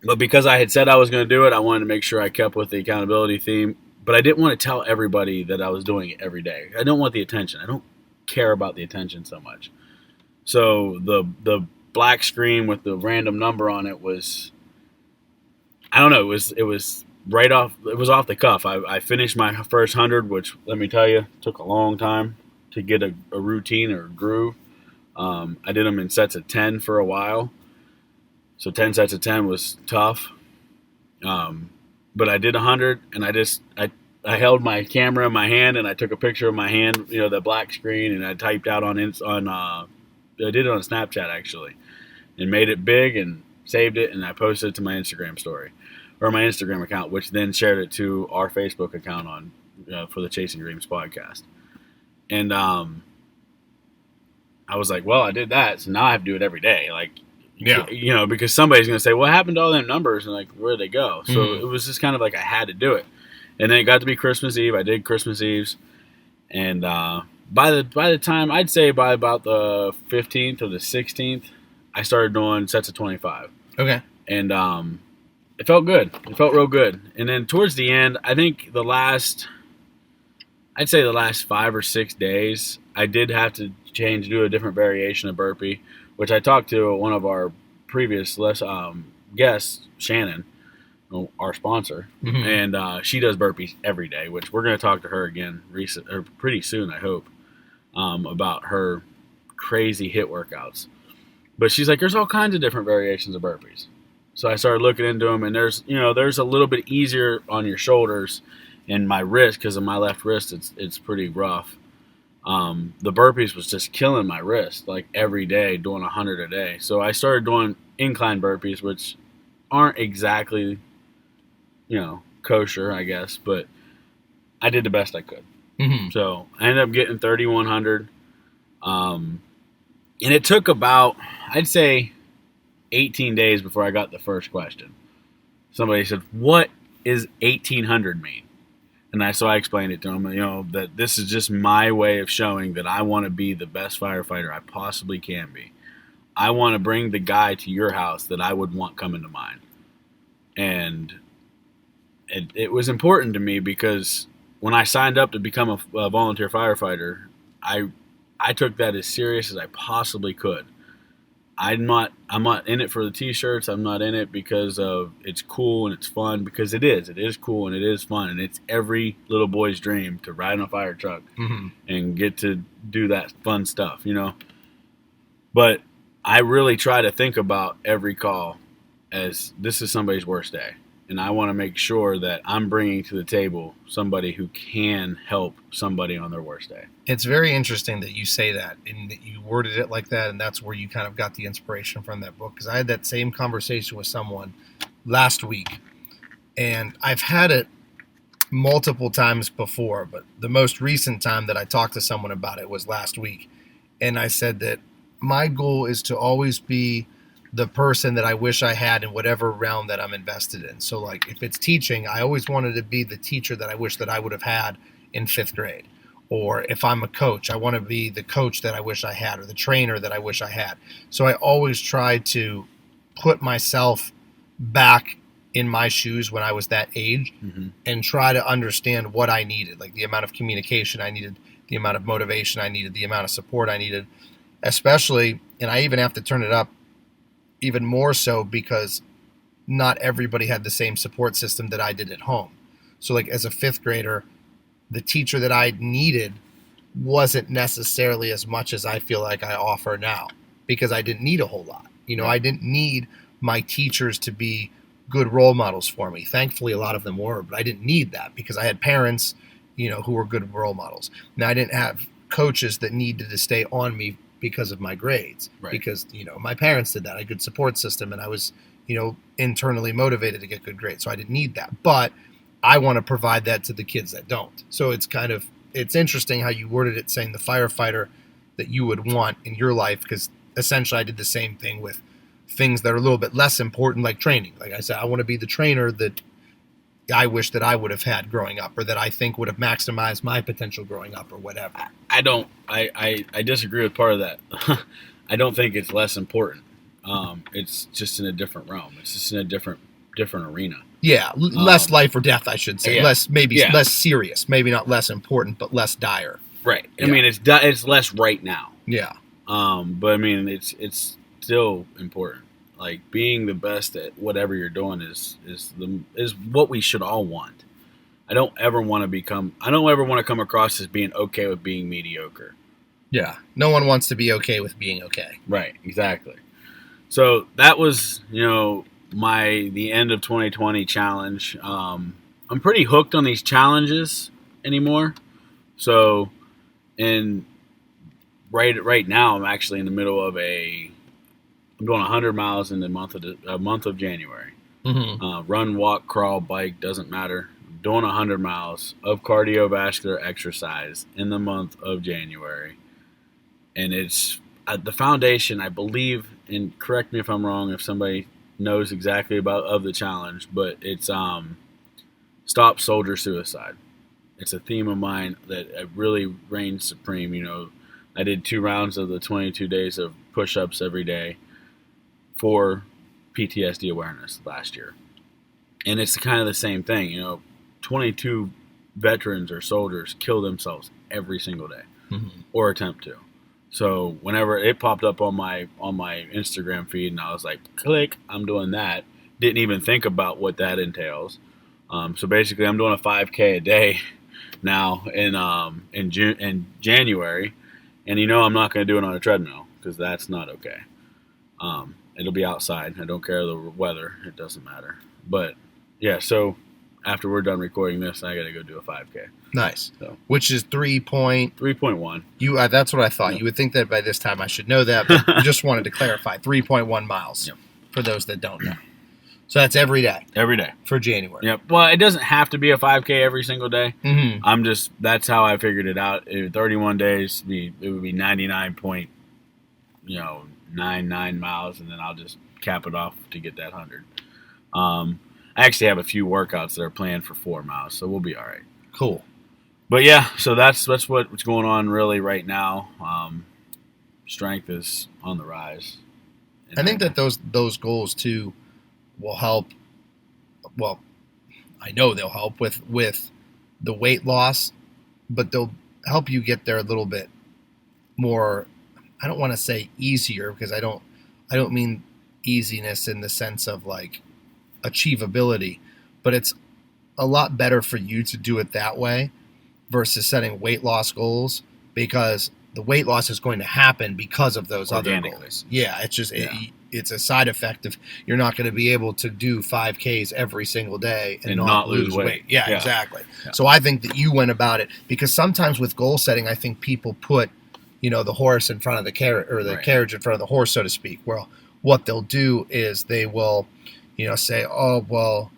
But because I had said I was going to do it, I wanted to make sure I kept with the accountability theme. But I didn't want to tell everybody that I was doing it every day. I don't want the attention. I don't care about the attention so much. So the black screen with the random number on it was, I don't know, it was right off. It was off the cuff. I finished my first 100, which, let me tell you, took a long time to get a routine or a groove. I did them in sets of 10 for a while. So 10 sets of 10 was tough. But I did 100, and I held my camera in my hand, and I took a picture of my hand, the black screen, and I typed out I did it on Snapchat, actually, and made it big and saved it, and I posted it to my Instagram story. Or my Instagram account, which then shared it to our Facebook account on for the Chasing Dreams podcast. And I was like, well, I did that, so now I have to do it every day. Like, yeah, because somebody's going to say, what happened to all them numbers? And, like, where'd they go? So it was just kind of like I had to do it. And then it got to be Christmas Eve. I did Christmas Eves. And by the time, I'd say by about the 15th or the 16th, I started doing sets of 25. Okay. And it felt good. It felt real good. And then towards the end, I think the last 5 or 6 days, I did have to do a different variation of burpee, which I talked to one of our previous guests, Shannon, our sponsor, and she does burpees every day, which we're going to talk to her again pretty soon, I hope, about her crazy HIIT workouts. But she's like, there's all kinds of different variations of burpees. So I started looking into them, and there's a little bit easier on your shoulders and my wrist, because of my left wrist, it's pretty rough. The burpees was just killing my wrist, like every day, doing 100 a day. So I started doing incline burpees, which aren't exactly, kosher, I guess, but I did the best I could. Mm-hmm. So I ended up getting 3,100. And it took about, I'd say, 18 days before I got the first question. Somebody said, "What is 1,800 mean?" And so I explained it to them, that this is just my way of showing that I want to be the best firefighter I possibly can be. I want to bring the guy to your house that I would want coming to mine. And it was important to me because when I signed up to become a volunteer firefighter, I took that as serious as I possibly could. I'm not in it for the t-shirts. I'm not in it because of it's cool and it's fun, because it is. It is cool and it is fun, and it's every little boy's dream to ride in a fire truck and get to do that fun stuff, But I really try to think about every call as this is somebody's worst day. And I want to make sure that I'm bringing to the table somebody who can help somebody on their worst day. It's very interesting that you say that and that you worded it like that, and that's where you kind of got the inspiration from that book. Because I had that same conversation with someone last week, and I've had it multiple times before, but the most recent time that I talked to someone about it was last week. And I said that my goal is to always be the person that I wish I had in whatever realm that I'm invested in. So like if it's teaching, I always wanted to be the teacher that I wish that I would have had in 5th grade. Or if I'm a coach, I want to be the coach that I wish I had, or the trainer that I wish I had. So I always try to put myself back in my shoes when I was that age and try to understand what I needed, like the amount of communication I needed, the amount of motivation I needed, the amount of support I needed, especially, and I even have to turn it up even more so because not everybody had the same support system that I did at home. So like as a 5th grader, the teacher that I needed wasn't necessarily as much as I feel like I offer now, because I didn't need a whole lot. I didn't need my teachers to be good role models for me. Thankfully, a lot of them were, but I didn't need that because I had parents, who were good role models. Now I didn't have coaches that needed to stay on me because of my grades, because, my parents did that. I had a good support system, and I was, internally motivated to get good grades. So I didn't need that, but I want to provide that to the kids that don't. So it's interesting how you worded it, saying the firefighter that you would want in your life, because essentially I did the same thing with things that are a little bit less important, like training. Like I said, I want to be the trainer that I wish that I would have had growing up, or that I think would have maximized my potential growing up, or whatever. I disagree with part of that. I don't think it's less important. It's just in a different realm. It's just in a different arena. Yeah, less life or death, I should say. Yeah. Less serious. Maybe not less important, but less dire. Right. Yeah. I mean, it's less right now. Yeah. But I mean, it's still important. Like being the best at whatever you're doing is what we should all want. I don't ever want to come across as being okay with being mediocre. Yeah. No one wants to be okay with being okay. Right. Exactly. So that was, the end of 2020 challenge. I'm pretty hooked on these challenges anymore. So, right now, I'm actually in the middle of I'm doing 100 miles in the month of January. Run, walk, crawl, bike, doesn't matter. I'm doing 100 miles of cardiovascular exercise in the month of January. And it's the foundation, I believe, and correct me if I'm wrong, if somebody knows exactly of the challenge, but it's stop soldier suicide. It's a theme of mine that really reigns supreme. I did 2 rounds of the 22 days of push-ups every day for PTSD awareness last year. And it's kind of the same thing. 22 veterans or soldiers kill themselves every single day or attempt to. So whenever it popped up on my Instagram feed, and I was like, click, I'm doing that. Didn't even think about what that entails. So basically, I'm doing a 5K a day now in January, and I'm not going to do it on a treadmill because that's not okay. It'll be outside. I don't care the weather; it doesn't matter. But yeah, so after we're done recording this, I got to go do a 5K. Nice. So, which is 3.1. That's what I thought. Yep. You would think that by this time I should know that, but just wanted to clarify. 3.1 miles. Yep. For those that don't know. So that's every day every day for January. Yep. Well, it doesn't have to be a 5K every single day. Mm-hmm. That's how I figured it out. 31 days, it would be 99.99 miles, and then I'll just cap it off to get that 100. I actually have a few workouts that are planned for 4 miles, so we'll be all right. Cool. But yeah, so that's what's going on really right now. Strength is on the rise. I think that those goals too will help. Well, I know they'll help with the weight loss, but they'll help you get there a little bit more. I don't want to say easier, because I don't mean easiness in the sense of like achievability, but it's a lot better for you to do it that way versus setting weight loss goals, because the weight loss is going to happen because of those other goals. Yeah, it's just it's a side effect of you're not going to be able to do 5Ks every single day and not lose weight. Yeah, exactly. Yeah. So I think that you went about it, because sometimes with goal setting, I think people put, the horse in front of the carriage, or the carriage in front of the horse, so to speak. Well, what they'll do is they will, say, oh, well,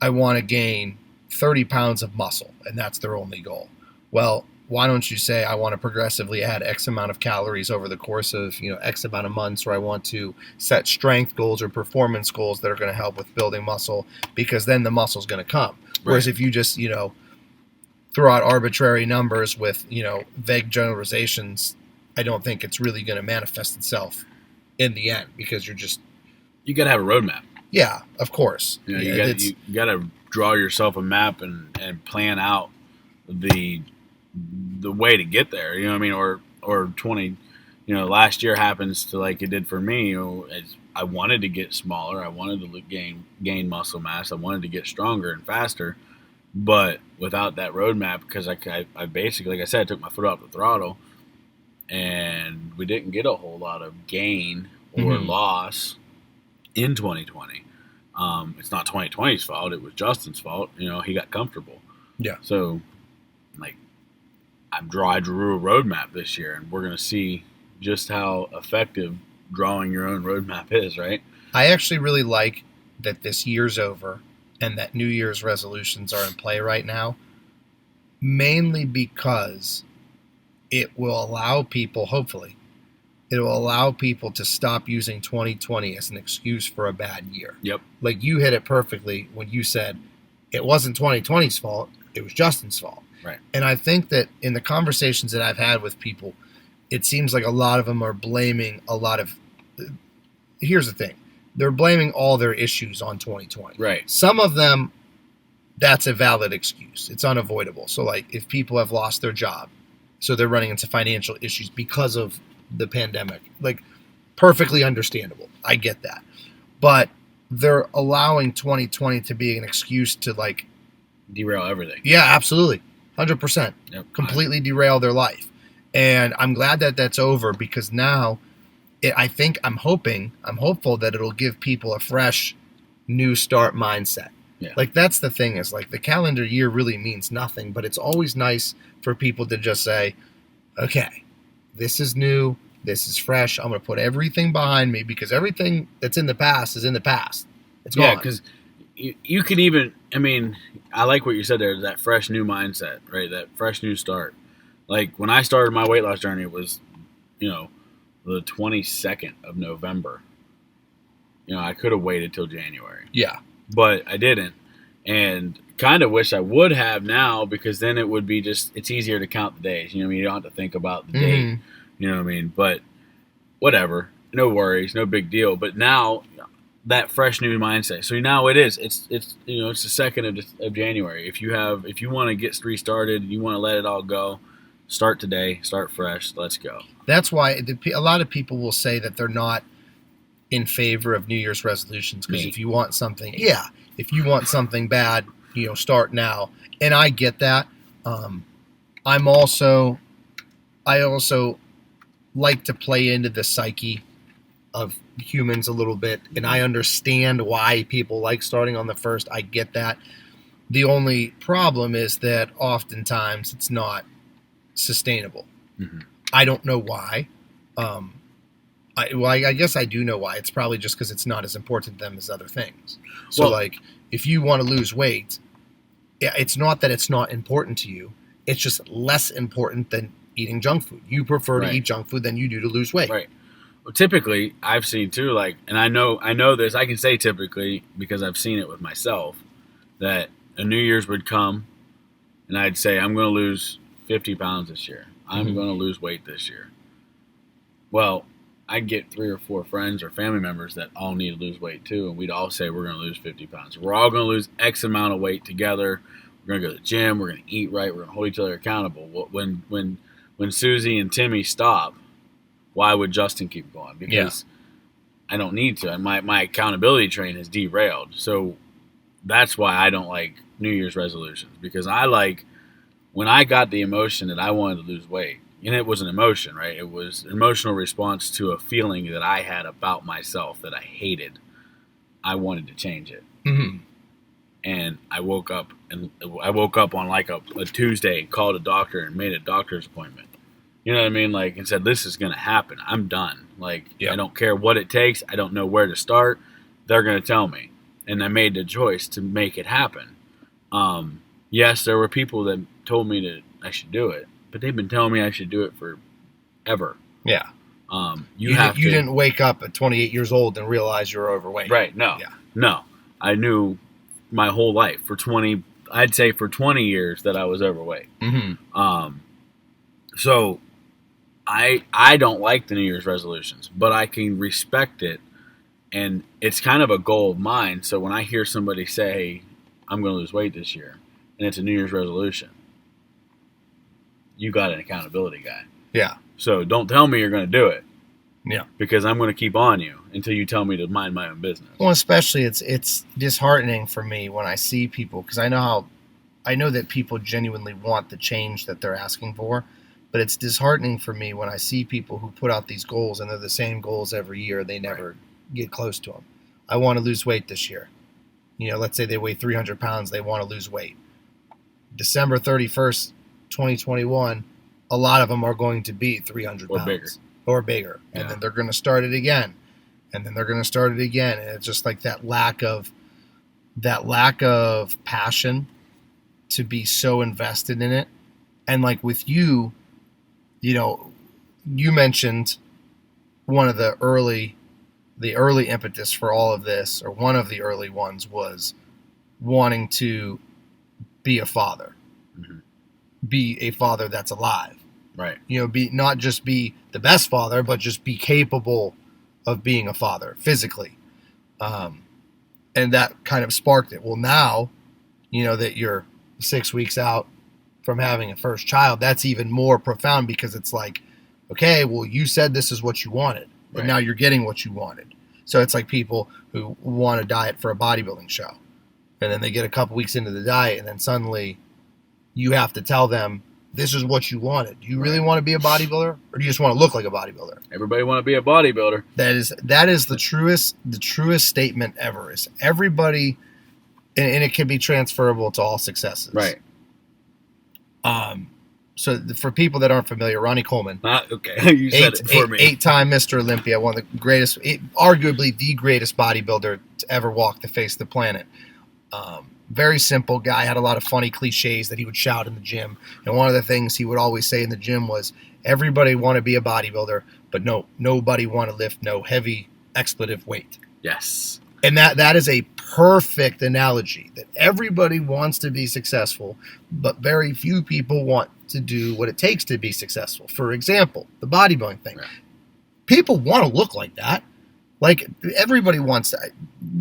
I want to gain 30 pounds of muscle, and that's their only goal. Well, why don't you say, I want to progressively add X amount of calories over the course of, X amount of months, or I want to set strength goals or performance goals that are going to help with building muscle, because then the muscle's going to come. Whereas if you just, throw out arbitrary numbers with, vague generalizations, I don't think it's really going to manifest itself in the end, because you got to have a roadmap. Yeah, of course. You got to draw yourself a map and plan out the way to get there, you know what I mean? Or 20, last year happens to like it did for me. I wanted to get smaller. I wanted to gain muscle mass. I wanted to get stronger and faster, but without that roadmap, because I basically, like I said, I took my foot off the throttle, and we didn't get a whole lot of gain or loss in 2020. It's not 2020's fault. It was Justin's fault. He got comfortable. Yeah. So, I drew a roadmap this year, and we're going to see just how effective drawing your own roadmap is, right? I actually really like that this year's over and that New Year's resolutions are in play right now, mainly because it will allow people, hopefully, it will allow people to stop using 2020 as an excuse for a bad year. Yep. Like you hit it perfectly when you said it wasn't 2020's fault, it was Justin's fault. Right. And I think that in the conversations that I've had with people, it seems like a lot of them are blaming a lot of – here's the thing. They're blaming all their issues on 2020. Right. Some of them, that's a valid excuse. It's unavoidable. So, like, if people have lost their job, so they're running into financial issues because of the pandemic, like, perfectly understandable. I get that. But they're allowing 2020 to be an excuse to, like – derail everything. Yeah, absolutely. 100%. Yep. Completely derail their life. And I'm glad that that's over, because now I'm hopeful that it'll give people a fresh new start mindset. Yeah. Like, that's the thing, is like the calendar year really means nothing, but it's always nice for people to just say, okay, this is new, this is fresh, I'm going to put everything behind me, because everything that's in the past is in the past. It's gone. Yeah, because you can even, I like what you said there, that fresh new mindset, right? That fresh new start. Like, when I started my weight loss journey, it was, the 22nd of November. I could have waited till January. Yeah. But I didn't. And kind of wish I would have now, because then it would be it's easier to count the days. You don't have to think about the date. You know what I mean? But whatever. No worries. No big deal. But now, that fresh new mindset. So now it's the 2nd of January. If you want to get restarted, you want to let it all go, start today, start fresh, let's go. That's why a lot of people will say that they're not in favor of New Year's resolutions, because if you want something bad, start now. And I get that. I also like to play into the psyche of humans a little bit, and I understand why people like starting on the 1st. I get that. The only problem is that oftentimes it's not sustainable. I don't know why. I guess I do know why. It's probably just because it's not as important to them as other things. So, Well- like, if you want to lose weight, it's not that it's not important to you. It's just less important than eating junk food. You prefer to Right. eat junk food than you do to lose weight. Right. Well, typically, I've seen too, like, and I know this. I can say typically because I've seen it with myself that a New Year's would come, and I'd say I'm going to lose 50 pounds this year. I'm going to lose weight this year. Well, I'd get 3 or 4 friends or family members that all need to lose weight too, and we'd all say we're going to lose 50 pounds. We're all going to lose X amount of weight together. We're going to go to the gym. We're going to eat right. We're going to hold each other accountable. When Susie and Timmy stop, why would Justin keep going? Because I don't need to. And my accountability train is derailed. So that's why I don't like New Year's resolutions. Because I like when I got the emotion that I wanted to lose weight, and it was an emotion, right? It was an emotional response to a feeling that I had about myself that I hated. I wanted to change it. Mm-hmm. And I woke up on like a Tuesday and called a doctor and made a doctor's appointment. You know what I mean? Like, and said, this is going to happen. I'm done. Like, I don't care what it takes. I don't know where to start. They're going to tell me. And I made the choice to make it happen. Yes, there were people that told me that I should do it, but they've been telling me I should do it forever. Yeah. You didn't wake up at 28 years old and realize you were overweight. Right. No. Yeah. No. I knew my whole life for 20 years that I was overweight. Mm-hmm. So I don't like the New Year's resolutions, but I can respect it, and it's kind of a goal of mine. So when I hear somebody say, I'm going to lose weight this year, and it's a New Year's resolution, you got an accountability guy. Yeah. So don't tell me you're going to do it. Yeah. Because I'm going to keep on you until you tell me to mind my own business. Well, especially it's disheartening for me when I see people, because I know that people genuinely want the change that they're asking for, but it's disheartening for me when I see people who put out these goals and they're the same goals every year. They never get close to them. I want to lose weight this year. You know, let's say they weigh 300 pounds. They want to lose weight. December 31st, 2021, a lot of them are going to be 300 pounds. Or bigger. And then they're going to start it again. And then they're going to start it again. And it's just like that lack of passion to be so invested in it. And like with you, you know, you mentioned one of the early impetus for all of this, or one of the early ones, was wanting to be a father. Mm-hmm. Be a father that's alive. Right. You know, not just be the best father, but just be capable of being a father physically. And that kind of sparked it. Well, now, you know, that you're 6 weeks out from having a first child, that's even more profound, because it's like, okay, well, you said this is what you wanted, but now you're getting what you wanted. So it's like people who want a diet for a bodybuilding show, and then they get a couple weeks into the diet, and then suddenly you have to tell them, this is what you wanted. Do you really want to be a bodybuilder, or do you just want to look like a bodybuilder? Everybody want to be a bodybuilder. That is the truest statement ever. Is everybody, and it can be transferable to all successes. Right. So for people that aren't familiar, Ronnie Coleman. Okay, you said it for me. 8-time Mr. Olympia, one of the greatest, arguably the greatest bodybuilder to ever walk the face of the planet. Very simple guy, had a lot of funny cliches that he would shout in the gym. And one of the things he would always say in the gym was, everybody want to be a bodybuilder, but nobody want to lift no heavy expletive weight. Yes. And that is a perfect analogy, that everybody wants to be successful, but very few people want to do what it takes to be successful. For example, the bodybuilding thing. Right. People want to look like that. Like, everybody wants that.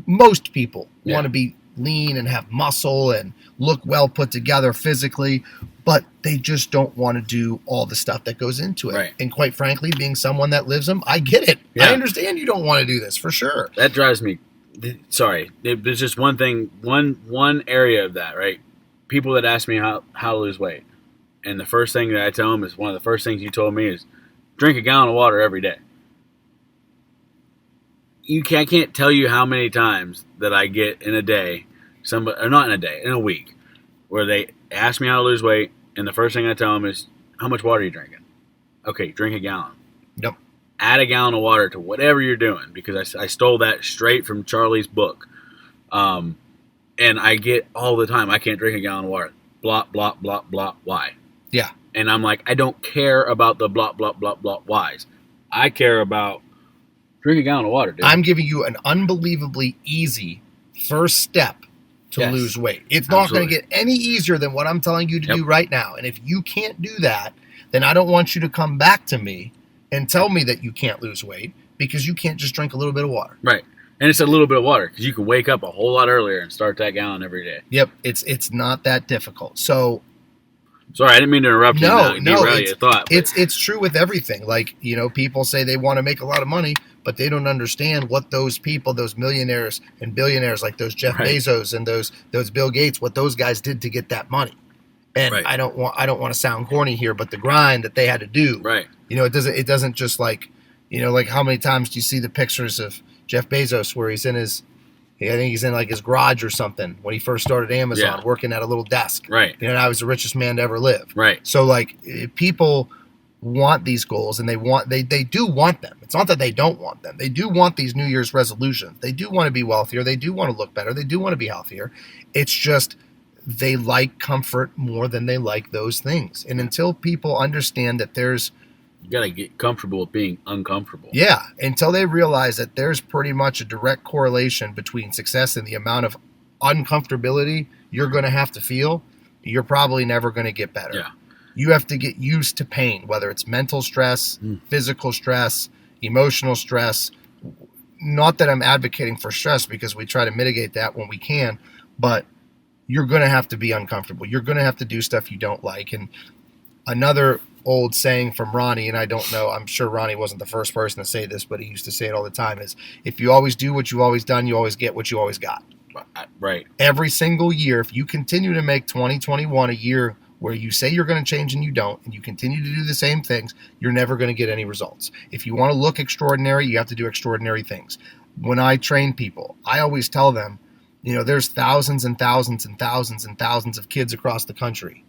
Most people want to be lean and have muscle and look well put together physically, but they just don't want to do all the stuff that goes into it. Right. And quite frankly, being someone that lives them, I get it. Yeah. I understand you don't want to do this, for sure. That drives me. Sorry, there's just one thing, one area of that, right? People that ask me how to lose weight, and the first thing that I tell them is, one of the first things you told me is, drink a gallon of water every day. I can't tell you how many times that I get in a day, in a week, where they ask me how to lose weight, and the first thing I tell them is, how much water are you drinking? Okay, drink a gallon. Yep. add a gallon of water to whatever you're doing, because I stole that straight from Charlie's book. And I get all the time, I can't drink a gallon of water. Blah, blah, blah, blah, why? Yeah. And I'm like, I don't care about the blah, blah, blah, blah, whys. I care about drink a gallon of water, dude. I'm giving you an unbelievably easy first step to lose weight. It's not going to get any easier than what I'm telling you to do right now. And if you can't do that, then I don't want you to come back to me and tell me that you can't lose weight, because you can't just drink a little bit of water. Right. And it's a little bit of water, because you can wake up a whole lot earlier and start that gallon every day. Yep. It's not that difficult. So sorry, I didn't mean to interrupt you. It's true with everything. Like, people say they want to make a lot of money, but they don't understand what those people, those millionaires and billionaires, like those Jeff Bezos and those Bill Gates, what those guys did to get that money. And I don't want to sound corny here, but the grind that they had to do. Right. It doesn't just like how many times do you see the pictures of Jeff Bezos where he's in his garage or something when he first started Amazon, working at a little desk. Right. Now he's the richest man to ever live. Right. So like, people want these goals, and they do want them. It's not that they don't want them. They do want these New Year's resolutions. They do want to be wealthier. They do want to look better. They do want to be healthier. It's just they like comfort more than they like those things. And until people understand that you got to get comfortable with being uncomfortable. Yeah, until they realize that there's pretty much a direct correlation between success and the amount of uncomfortability you're going to have to feel, you're probably never going to get better. Yeah. You have to get used to pain, whether it's mental stress, physical stress, emotional stress. Not that I'm advocating for stress, because we try to mitigate that when we can, but you're going to have to be uncomfortable. You're going to have to do stuff you don't like. And another old saying from Ronnie, and I don't know, I'm sure Ronnie wasn't the first person to say this, but he used to say it all the time, is if you always do what you've always done, you always get what you always got. Right. Every single year, if you continue to make 2021 a year where you say you're going to change and you don't, and you continue to do the same things, you're never going to get any results. If you want to look extraordinary, you have to do extraordinary things. When I train people, I always tell them, there's thousands and thousands and thousands and thousands of kids across the country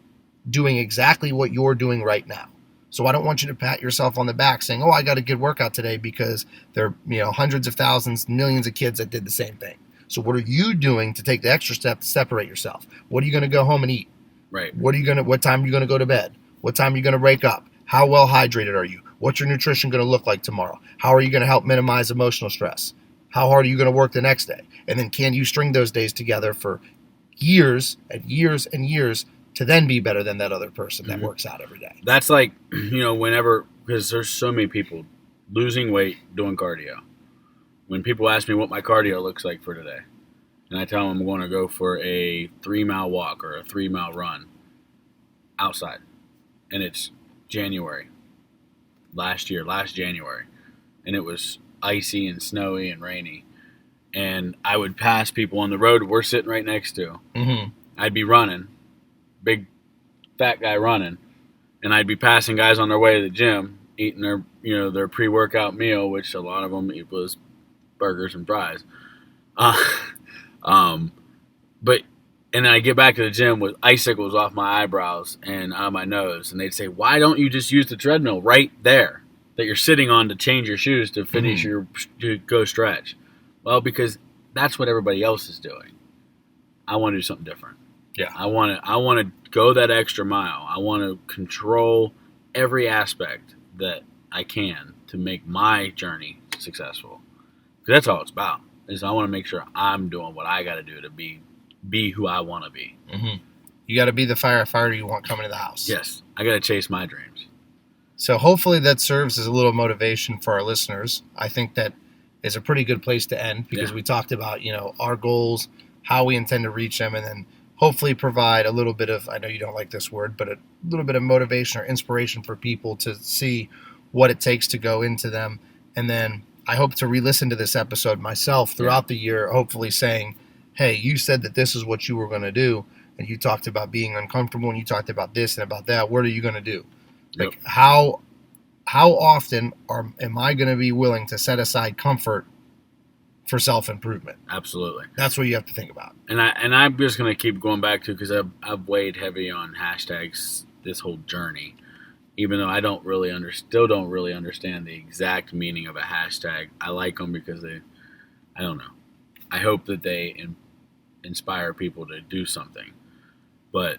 doing exactly what you're doing right now. So I don't want you to pat yourself on the back saying, oh, I got a good workout today, because there are hundreds of thousands, millions of kids that did the same thing. So what are you doing to take the extra step to separate yourself? What are you going to go home and eat? Right. What time are you going to go to bed? What time are you going to wake up? How well hydrated are you? What's your nutrition going to look like tomorrow? How are you going to help minimize emotional stress? How hard are you going to work the next day? And then can you string those days together for years and years and years to then be better than that other person that works out every day? That's like, whenever, because there's so many people losing weight doing cardio. When people ask me what my cardio looks like for today, and I tell them I'm going to go for a 3-mile walk or a 3-mile run outside, and it's January, last January, and it was icy and snowy and rainy, and I would pass people on the road we're sitting right next to. Mm-hmm. I'd be running, big fat guy running, and I'd be passing guys on their way to the gym eating their pre-workout meal, which a lot of them eat was burgers and fries. But and then I get back to the gym with icicles off my eyebrows and out of my nose, and they'd say, "Why don't you just use the treadmill right there that you're sitting on to change your shoes to finish to go stretch?" Well, because that's what everybody else is doing. I want to do something different. Yeah, I want to go that extra mile. I want to control every aspect that I can to make my journey successful. Because that's all it's about. Is I want to make sure I'm doing what I got to do to be who I want to be. Mm-hmm. You got to be the firefighter you want coming to the house. Yes, I got to chase my dreams. So hopefully that serves as a little motivation for our listeners. I think that is a pretty good place to end, because we talked about our goals, how we intend to reach them, and then hopefully provide a little bit of, I know you don't like this word, but a little bit of motivation or inspiration for people to see what it takes to go into them. And then I hope to re-listen to this episode myself throughout the year, hopefully saying, hey, you said that this is what you were going to do, and you talked about being uncomfortable, and you talked about this and about that. What are you going to do? Yep. Like, how often am I going to be willing to set aside comfort for self-improvement? Absolutely. That's what you have to think about. And I'm just going to keep going back to, because I've weighed heavy on hashtags this whole journey, even though I don't really still don't really understand the exact meaning of a hashtag. I like them because I don't know. I hope that they inspire people to do something. But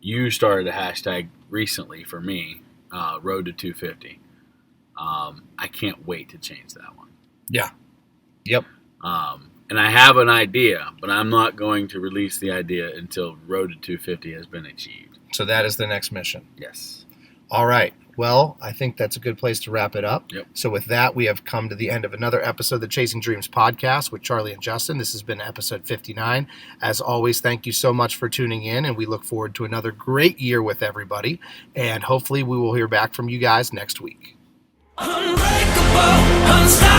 you started a hashtag recently for me, Road to 250. I can't wait to change that one. Yeah. Yep. And I have an idea, but I'm not going to release the idea until Road to 250 has been achieved. So that is the next mission. Yes. All right. Well, I think that's a good place to wrap it up. Yep. So with that, we have come to the end of another episode of the Chasing Dreams podcast with Charlie and Justin. This has been episode 59. As always, thank you so much for tuning in, and we look forward to another great year with everybody. And hopefully we will hear back from you guys next week. Unbreakable, unstoppable.